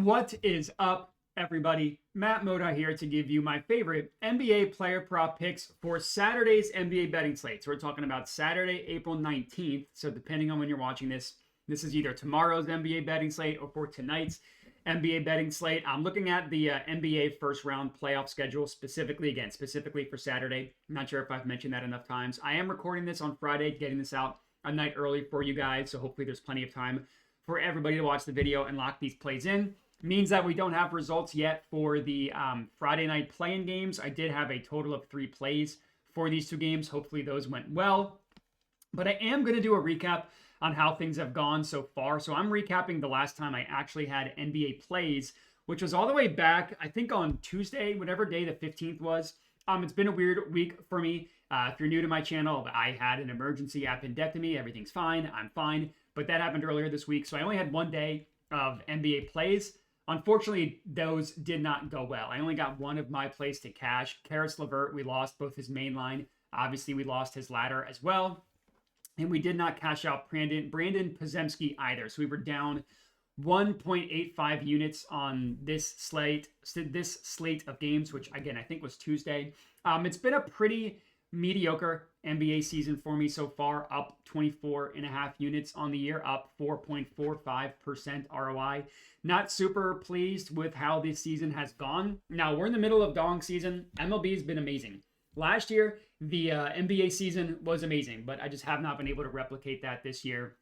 What is up, everybody? Matt Moda here to give you my favorite NBA player prop picks for Saturday's NBA betting slate. So we're talking about Saturday, April 19th. So depending on when you're watching this, this is either tomorrow's NBA betting slate or for tonight's NBA betting slate. I'm looking at the NBA first round playoff schedule specifically for Saturday. I'm not sure if I've mentioned that enough times. I am recording this on Friday, getting this out a night early for you guys. So hopefully there's plenty of time for everybody to watch the video and lock these plays in. Means that we don't have results yet for the Friday night play-in games. I did have a total of 3 plays for these 2 games. Hopefully those went well. But I am going to do a recap on how things have gone so far. So I'm recapping the last time I actually had NBA plays, which was all the way back, I think on Tuesday, whatever day the 15th was. It's been a weird week for me. If you're new to my channel, I had an emergency appendectomy. Everything's fine. I'm fine. But that happened earlier this week. So I only had 1 day of NBA plays. Unfortunately, those did not go well. I only got one of my plays to cash. Karis LeVert, we lost both his main line. Obviously, we lost his ladder as well. And we did not cash out Brandon Podziemski either. So we were down 1.85 units on this slate of games, which again, I think was Tuesday. It's been a pretty mediocre NBA season for me so far, up 24.5 units on the year, up 4.45% ROI. Not super pleased with how this season has gone. Now, we're in the middle of dong season. MLB has been amazing. Last year, the NBA season was amazing, but I just have not been able to replicate that this year.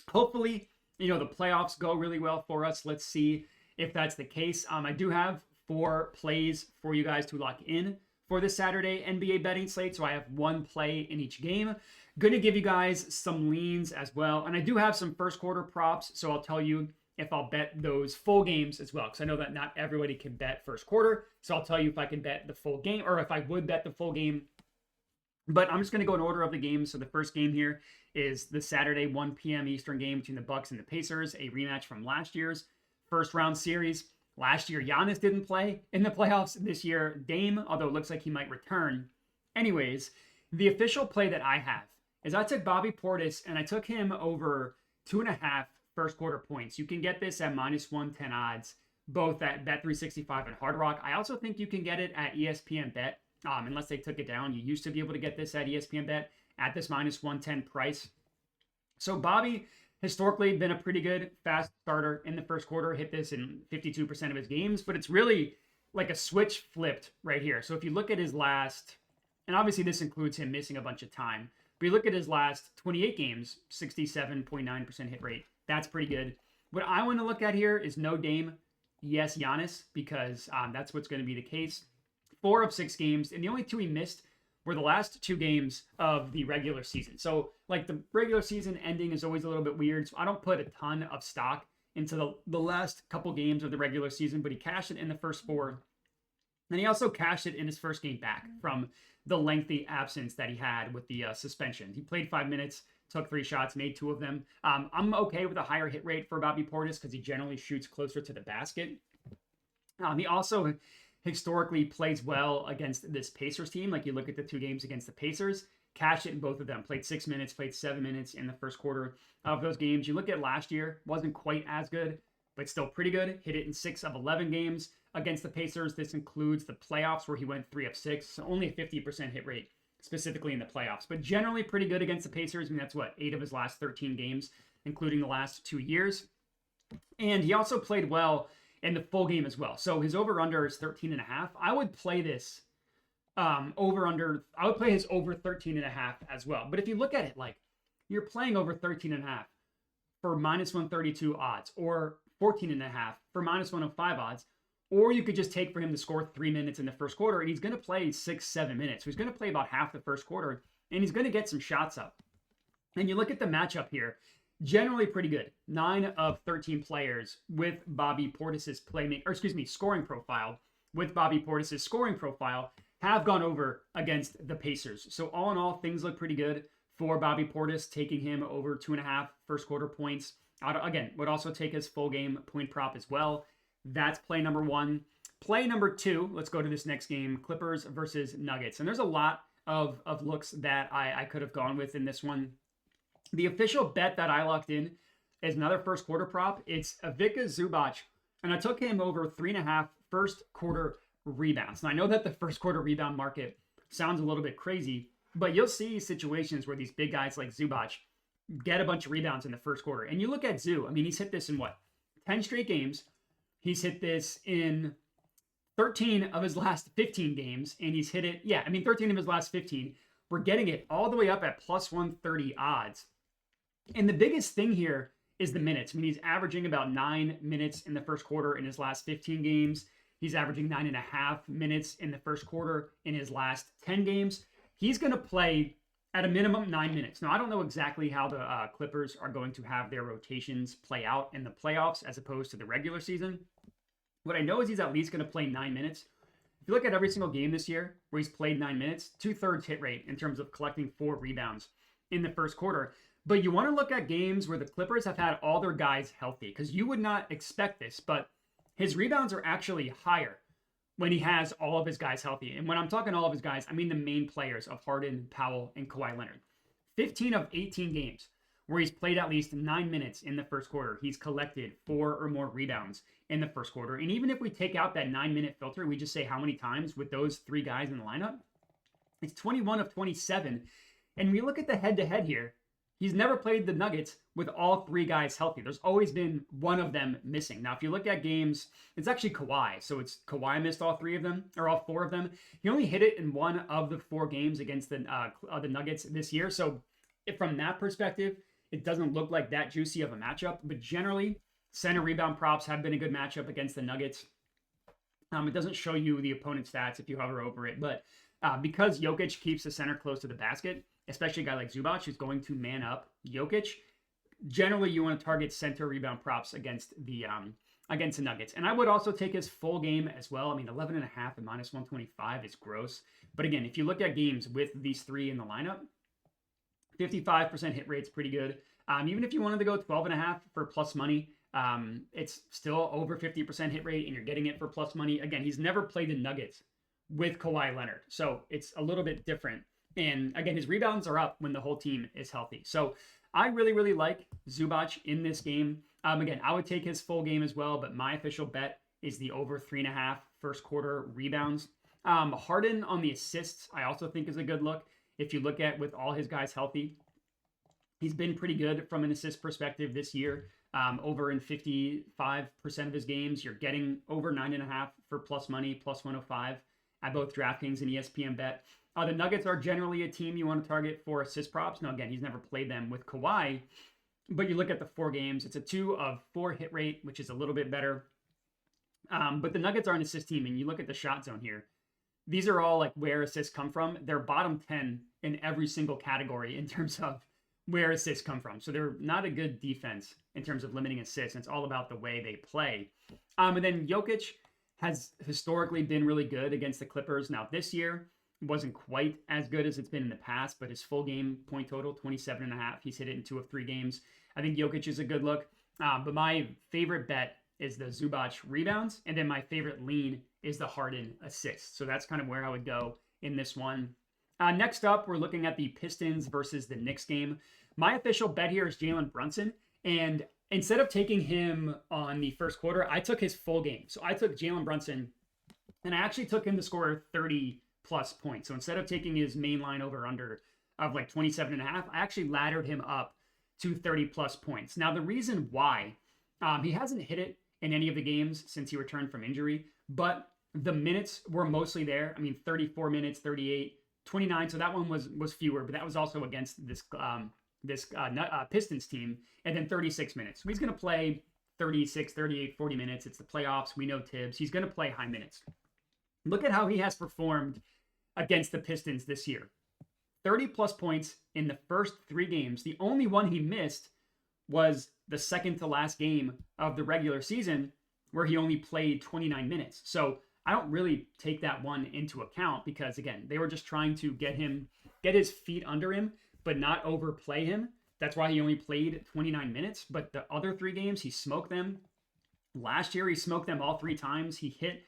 Hopefully, the playoffs go really well for us. Let's see if that's the case. I do have 4 plays for you guys to lock in for the Saturday NBA betting slate. So I have 1 play in each game. Going to give you guys some leans as well. And I do have some first quarter props. So I'll tell you if I'll bet those full games as well. Because I know that not everybody can bet first quarter. So I'll tell you if I can bet the full game or if I would bet the full game. But I'm just going to go in order of the games. So the first game here is the Saturday 1 p.m. Eastern game between the Bucks and the Pacers. A rematch from last year's first round series. Last year, Giannis didn't play in the playoffs. This year, Dame, although it looks like he might return. Anyways, the official play that I have is I took Bobby Portis and I took him over 2.5 first quarter points. You can get this at -110 odds, both at Bet365 and Hard Rock. I also think you can get it at ESPN Bet, unless they took it down. You used to be able to get this at ESPN Bet at this -110 price. So Bobby historically been a pretty good fast starter in the first quarter, hit this in 52% of his games, but it's really like a switch flipped right here. So if you look at his last, and obviously this includes him missing a bunch of time, but you look at his last 28 games, 67.9% hit rate. That's pretty good. What I want to look at here is no Dame, yes Giannis, because that's what's going to be the case. 4 of 6 games, and the only 2 he missed were the last 2 games of the regular season. So like the regular season ending is always a little bit weird. So I don't put a ton of stock into the last couple games of the regular season, but he cashed it in the first 4. And he also cashed it in his first game back from the lengthy absence that he had with the suspension. He played 5 minutes, took 3 shots, made 2 of them. I'm okay with a higher hit rate for Bobby Portis because he generally shoots closer to the basket. He also historically plays well against this Pacers team. Like you look at the 2 games against the Pacers, cashed it in both of them. Played 6 minutes, played 7 minutes in the first quarter of those games. You look at last year, wasn't quite as good, but still pretty good. Hit it in 6 of 11 games against the Pacers. This includes the playoffs where he went 3 of 6. So only a 50% hit rate specifically in the playoffs, but generally pretty good against the Pacers. I mean, that's 8 of his last 13 games, including the last 2 years. And he also played well in the full game as well. So his over-under is 13.5. I would play this over-under. I would play his over 13.5 as well. But if you look at it, like you're playing over 13.5 for -132 odds or 14.5 for -105 odds, or you could just take for him to score 3 minutes in the first quarter, and he's going to play 6-7 minutes. So he's going to play about half the first quarter, and he's going to get some shots up. And you look at the matchup here, generally pretty good. 9 of 13 players with Bobby Portis's scoring profile, with Bobby Portis's scoring profile, have gone over against the Pacers. So all in all, things look pretty good for Bobby Portis, taking him over 2.5 first quarter points. Again, would also take his full game point prop as well. That's play number 1. Play number 2, let's go to this next game, Clippers versus Nuggets. And there's a lot of looks that I could have gone with in this one. The official bet that I locked in is another first quarter prop. It's Ivica Zubac and I took him over 3.5 first quarter rebounds. Now, I know that the first quarter rebound market sounds a little bit crazy, but you'll see situations where these big guys like Zubac get a bunch of rebounds in the first quarter. And you look at Zoo, I mean, he's hit this in what, 10 straight games. He's hit this in 13 of his last 15 games, and he's hit it, 13 of his last 15. We're getting it all the way up at plus 130 odds. And the biggest thing here is the minutes. I mean, he's averaging about 9 minutes in the first quarter in his last 15 games. He's averaging 9.5 minutes in the first quarter in his last 10 games. He's going to play at a minimum 9 minutes. Now, I don't know exactly how the Clippers are going to have their rotations play out in the playoffs as opposed to the regular season. What I know is he's at least going to play 9 minutes. If you look at every single game this year where he's played 9 minutes, 2/3 hit rate in terms of collecting 4 rebounds in the first quarter. But you want to look at games where the Clippers have had all their guys healthy, because you would not expect this, but his rebounds are actually higher when he has all of his guys healthy. And when I'm talking all of his guys, I mean the main players of Harden, Powell, and Kawhi Leonard. 15 of 18 games where he's played at least 9 minutes in the first quarter, he's collected 4 or more rebounds in the first quarter. And even if we take out that 9-minute filter, we just say how many times with those 3 guys in the lineup, it's 21 of 27. And we look at the head-to-head here, he's never played the Nuggets with all 3 guys healthy. There's always been one of them missing. Now, if you look at games, it's actually Kawhi. So it's Kawhi missed all 3 of them, or all 4 of them. He only hit it in 1 of the 4 games against the Nuggets this year. So from that perspective, it doesn't look like that juicy of a matchup. But generally, center rebound props have been a good matchup against the Nuggets. It doesn't show you the opponent's stats if you hover over it. But because Jokic keeps the center close to the basket, especially a guy like Zubac who's going to man up Jokic, generally you want to target center rebound props against the Nuggets. And I would also take his full game as well. I mean, 11.5 and minus 125 is gross. But again, if you look at games with these 3 in the lineup, 55% hit rate's pretty good. Even if you wanted to go 12.5 for plus money, it's still over 50% hit rate, and you're getting it for plus money. Again, he's never played the Nuggets with Kawhi Leonard, so it's a little bit different. And again, his rebounds are up when the whole team is healthy. So I really, really like Zubac in this game. Again, I would take his full game as well, but my official bet is the over 3.5 first quarter rebounds. Harden on the assists, I also think is a good look. If you look at with all his guys healthy, he's been pretty good from an assist perspective this year. Over in 55% of his games, you're getting over 9.5 for plus money, plus 105 at both DraftKings and ESPN Bet. The Nuggets are generally a team you want to target for assist props. Now, again, he's never played them with Kawhi, but you look at the 4 games, it's a 2 of 4 hit rate, which is a little bit better. But the Nuggets are an assist team, and you look at the shot zone here. These are all like where assists come from. They're bottom 10 in every single category in terms of where assists come from. So they're not a good defense in terms of limiting assists. It's all about the way they play. And then Jokic has historically been really good against the Clippers. Now this year wasn't quite as good as it's been in the past, but his full game point total, 27.5. He's hit it in 2 of 3 games. I think Jokic is a good look. But my favorite bet is the Zubac rebounds. And then my favorite lean is the Harden assists. So that's kind of where I would go in this one. Next up, we're looking at the Pistons versus the Knicks game. My official bet here is Jalen Brunson. And instead of taking him on the first quarter, I took his full game. So I took Jalen Brunson, and I actually took him to score 30 plus points. So instead of taking his main line over under of like 27.5, I actually laddered him up to 30 plus points. Now, the reason why he hasn't hit it in any of the games since he returned from injury, but the minutes were mostly there. I mean, 34 minutes, 38, 29. So that one was fewer, but that was also against this Pistons team. And then 36 minutes. So he's going to play 36, 38, 40 minutes. It's the playoffs. We know Tibbs. He's going to play high minutes. Look at how he has performed against the Pistons this year. 30 plus points in the first 3 games. The only one he missed was the second to last game of the regular season, where he only played 29 minutes. So I don't really take that one into account because, again, they were just trying to get his feet under him, but not overplay him. That's why he only played 29 minutes. But the other 3 games, he smoked them. Last year, he smoked them all 3 times. He hit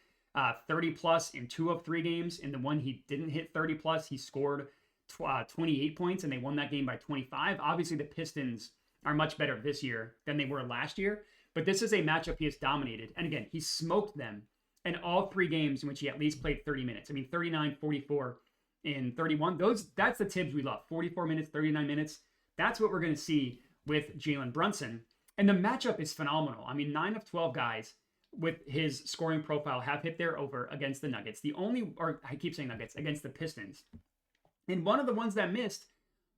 30 plus in 2 of 3 games. In the one he didn't hit 30 plus, he scored 28 points, and they won that game by 25. Obviously, the Pistons are much better this year than they were last year. But this is a matchup he has dominated. And again, he smoked them in all 3 games in which he at least played 30 minutes. I mean, 39, 44, and 31. That's the Tibbs we love. 44 minutes, 39 minutes. That's what we're going to see with Jalen Brunson. And the matchup is phenomenal. I mean, 9 of 12 guys with his scoring profile have hit their over against the Nuggets. I keep saying Nuggets, against the Pistons. And one of the ones that missed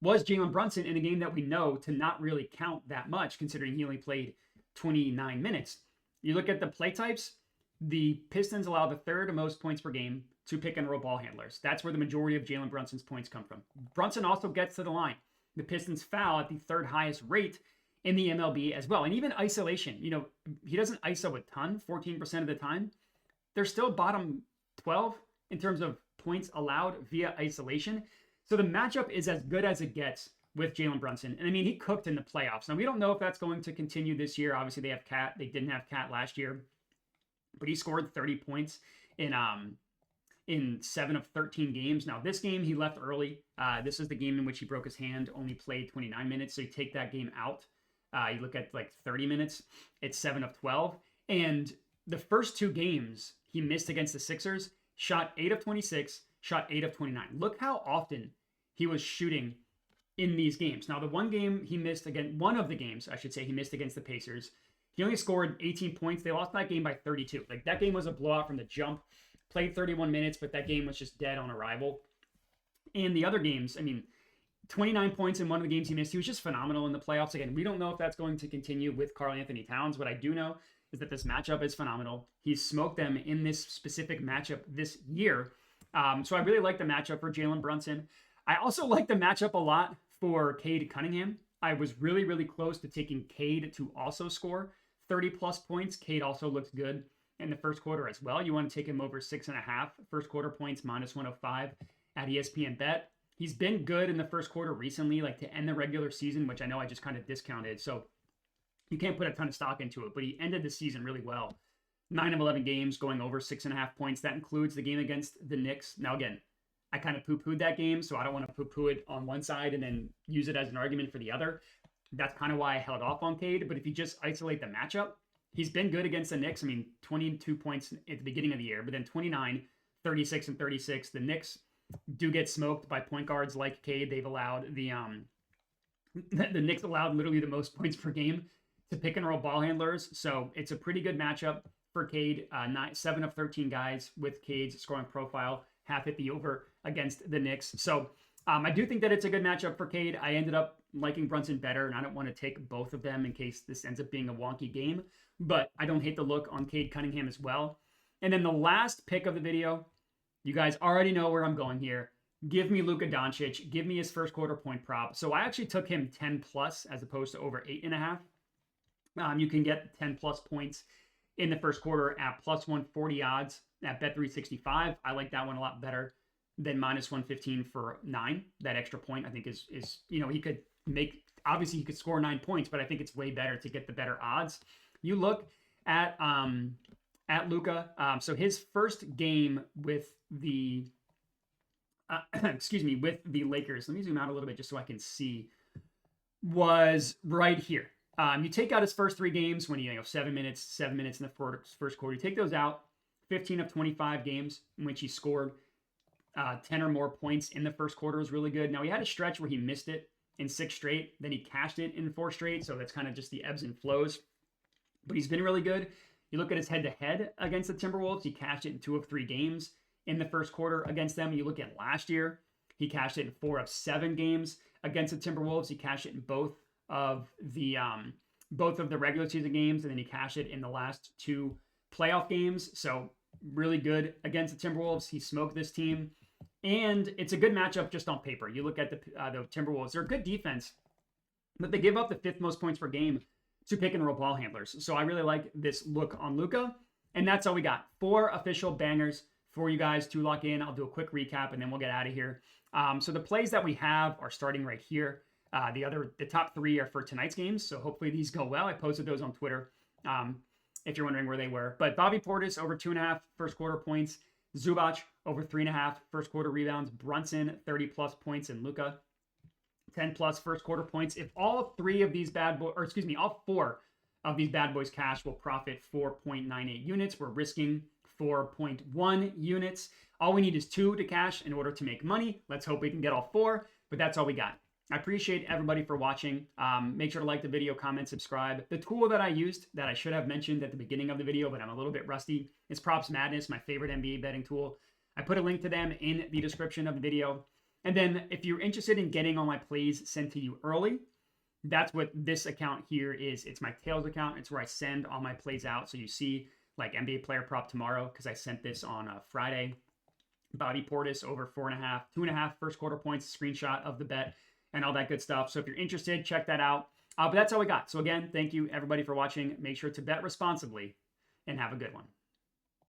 was Jalen Brunson in a game that we know to not really count that much, considering he only played 29 minutes. You look at the play types, the Pistons allow the 3rd most points per game to pick and roll ball handlers. That's where the majority of Jalen Brunson's points come from. Brunson also gets to the line. The Pistons foul at the 3rd highest rate in the MLB as well. And even isolation, he doesn't ISO a ton, 14% of the time. They're still bottom 12 in terms of points allowed via isolation. So the matchup is as good as it gets with Jalen Brunson. And I mean, he cooked in the playoffs. Now, we don't know if that's going to continue this year. Obviously, they have Cat. They didn't have Cat last year. But he scored 30 points in 7 of 13 games. Now, this game, he left early. This is the game in which he broke his hand, only played 29 minutes. So you take that game out. You look at like 30 minutes. It's 7 of 12. And the first 2 games he missed against the Sixers, shot 8 of 26, shot 8 of 29. Look how often he was shooting in these games. Now, the one game he missed one of the games, I should say, he missed against the Pacers. He only scored 18 points. They lost that game by 32. Like, that game was a blowout from the jump. Played 31 minutes, but that game was just dead on arrival. And the other games, I mean, 29 points in one of the games he missed. He was just phenomenal in the playoffs. Again, we don't know if that's going to continue with Karl-Anthony Towns. What I do know is that this matchup is phenomenal. He's smoked them in this specific matchup this year. So I really like the matchup for Jalen Brunson. I also like the matchup a lot for Cade Cunningham. I was really, really close to taking Cade to also score 30-plus points. Cade also looks good in the first quarter as well. You want to take him over 6.5 first quarter points, minus 105 at ESPN Bet. He's been good in the first quarter recently, like to end the regular season, which I know I just kind of discounted. So you can't put a ton of stock into it, but he ended the season really well. 9 of 11 games going over 6.5 points. That includes the game against the Knicks. Now, again, I kind of poo-pooed that game, so I don't want to poo-poo it on one side and then use it as an argument for the other. That's kind of why I held off on Cade. But if you just isolate the matchup, he's been good against the Knicks. I mean, 22 points at the beginning of the year, but then 29, 36, and 36. The Knicks do get smoked by point guards like Cade. They've allowed the Knicks allowed literally the most points per game to pick and roll ball handlers. So it's a pretty good matchup for Cade. 7 of 13 guys with Cade's scoring profile have hit the over against the Knicks. So I do think that it's a good matchup for Cade. I ended up liking Brunson better, and I don't want to take both of them in case this ends up being a wonky game. But I don't hate the look on Cade Cunningham as well. And then the last pick of the video, you guys already know where I'm going here. Give me Luka Doncic. Give me his first quarter point prop. So I actually took him 10 plus as opposed to over 8.5. You can get 10 plus points in the first quarter at plus 140 odds at Bet365. I like that one a lot better than minus 115 for 9. That extra point I think is he could make, obviously he could score 9 points, but I think it's way better to get the better odds. You look at Luka. So his first game with the with the Lakers, let me zoom out a little bit just so I can see, was right here. You take out his first 3 games when he 7 minutes in the first quarter. You take those out, 15 of 25 games in which he scored 10 or more points in the first quarter was really good. Now, he had a stretch where he missed it in 6 straight. Then he cashed it in 4 straight. So that's kind of just the ebbs and flows. But he's been really good. You look at his head-to-head against the Timberwolves. He cashed it in 2 of 3 games in the first quarter against them. You look at last year. He cashed it in 4 of 7 games against the Timberwolves. He cashed it in both of the regular season games, and then he cashed it in the last 2 playoff games. So really good against the Timberwolves. He smoked this team, and it's a good matchup just on paper. You look at the Timberwolves; they're a good defense, but they give up the 5th most points per game to pick and roll ball handlers. So I really like this look on Luka, and that's all we got. 4 official bangers for you guys to lock in. I'll do a quick recap, and then we'll get out of here. So the plays that we have are starting right here. The top 3 are for tonight's games, so hopefully these go well. I posted those on Twitter if you're wondering where they were. But Bobby Portis over 2.5 first quarter points. Zubac over 3.5 first quarter rebounds. Brunson 30+ points, and Luka 10+ first quarter points. If all 3 of these all 4 of these bad boys cash will profit 4.98 units. We're risking 4.1 units. All we need is 2 to cash in order to make money. Let's hope we can get all 4, but that's all we got. I appreciate everybody for watching. Make sure to like the video, comment, subscribe. The tool that I used that I should have mentioned at the beginning of the video, but I'm a little bit rusty, is Props Madness, my favorite NBA betting tool. I put a link to them in the description of the video. And then if you're interested in getting all my plays sent to you early, that's what this account here is. It's my Tails account. It's where I send all my plays out. So you see like NBA player prop tomorrow, because I sent this on Friday. Bobby Portis over 4.5, 2.5 first quarter points, screenshot of the bet and all that good stuff. So if you're interested, check that out. But that's all we got. So again, thank you everybody for watching. Make sure to bet responsibly and have a good one.